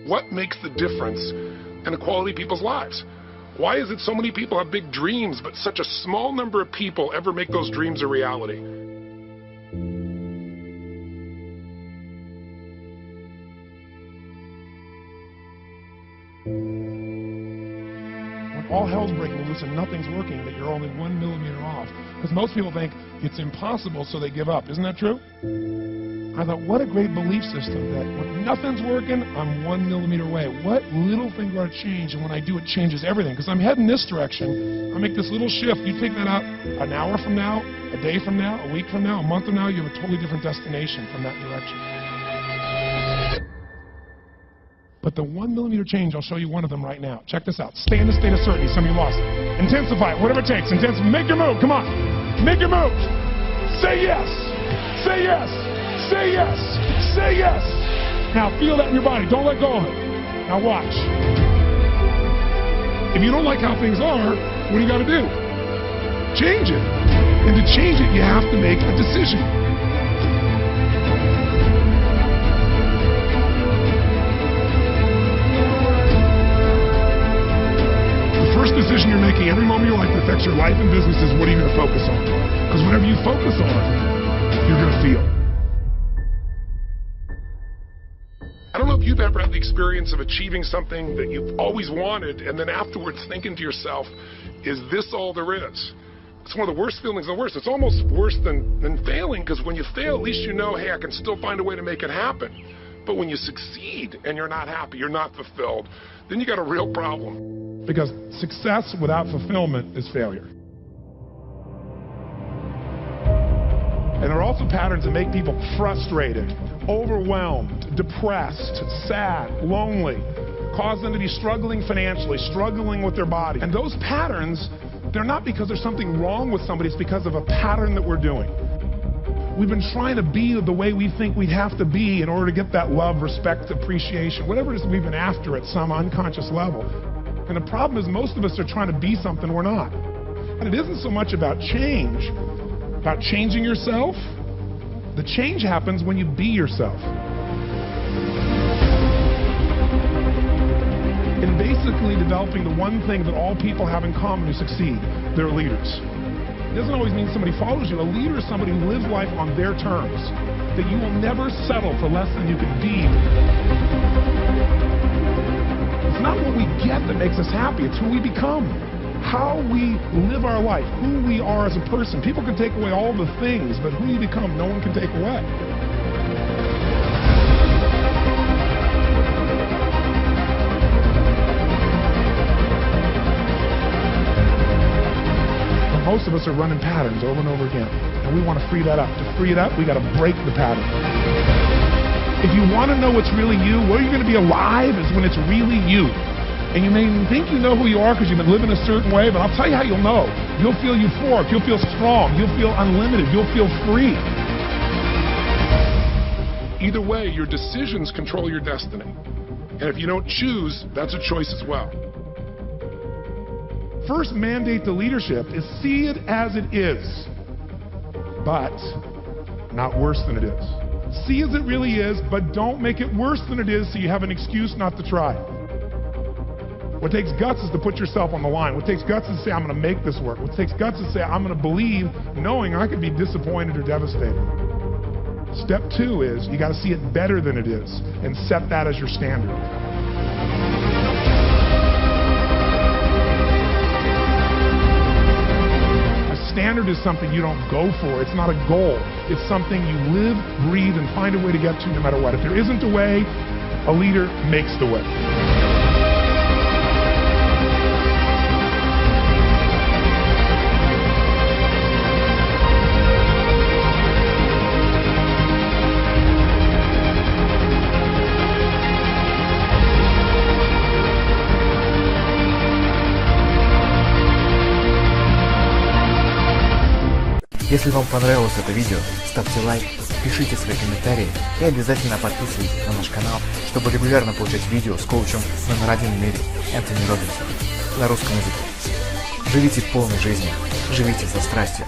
What makes the difference in the quality of people's lives? Why is it so many people have big dreams, but such a small number of people ever make those dreams a reality? When all hell's breaking loose and nothing's working, that you're only 1 millimeter off. Because most people think it's impossible, so they give up. Isn't that true? I thought, what a great belief system that when nothing's working, I'm 1 millimeter away. What little thing do I change? And when I do, it changes everything. Because I'm heading this direction. I make this little shift. You take that out an hour from now, a day from now, a week from now, a month from now, you have a totally different destination from that direction. But the 1 millimeter change, I'll show you one of them right now. Check this out. Stay in the state of certainty. Some of you lost it. Intensify it, whatever it takes. Make your move. Come on. Make your move. Say yes. Say yes. Say yes. Say yes. Now feel that in your body. Don't let go of it. Now watch. If you don't like how things are, what do you got to do? Change it. And to change it, you have to make a decision. The first decision you're making every moment of your life that affects your life and business is what are you going to focus on? Because whatever you focus on, you're going to feel. I don't know if you've ever had the experience of achieving something that you've always wanted and then afterwards thinking to yourself, is this all there is? It's one of the worst feelings in the worst. It's almost worse than failing, because when you fail, at least you know, hey, I can still find a way to make it happen. But when you succeed and you're not happy, you're not fulfilled, then you got a real problem. Because success without fulfillment is failure. And there are also patterns that make people frustrated, overwhelmed, depressed, sad, lonely, cause them to be struggling financially, struggling with their body. And those patterns, they're not because there's something wrong with somebody, it's because of a pattern that we're doing. We've been trying to be the way we think we'd have to be in order to get that love, respect, appreciation, whatever it is we've been after at some unconscious level. And the problem is most of us are trying to be something we're not. And it isn't so much about change, about changing yourself. The change happens when you be yourself. In basically developing the one thing that all people have in common who succeed, they're leaders. It doesn't always mean somebody follows you. A leader is somebody who lives life on their terms, that you will never settle for less than you can be. It's not what we get that makes us happy, it's who we become. How we live our life, who we are as a person. People can take away all the things, but who you become, no one can take away. But most of us are running patterns over and over again, and we want to free that up. To free it up, we got to break the pattern. If you want to know what's really you, where you're going to be alive is when it's really you. And you may think you know who you are because you've been living a certain way, but I'll tell you how you'll know. You'll feel euphoric, you'll feel strong, you'll feel unlimited, you'll feel free. Either way, your decisions control your destiny. And if you don't choose, that's a choice as well. First mandate to leadership is see it as it is, but not worse than it is. See as it really is, but don't make it worse than it is so you have an excuse not to try. What takes guts is to put yourself on the line. What takes guts is to say, I'm going to make this work. What takes guts is to say, I'm going to believe, knowing I could be disappointed or devastated. Step 2 is, you got to see it better than it is, and set that as your standard. A standard is something you don't go for. It's not a goal. It's something you live, breathe, and find a way to get to no matter what. If there isn't a way, a leader makes the way. Если вам понравилось это видео, ставьте лайк, пишите свои комментарии и обязательно подписывайтесь на наш канал, чтобы регулярно получать видео с коучем номер 1 в мире Энтони Робинсом на русском языке. Живите полной жизнью, живите со страстью.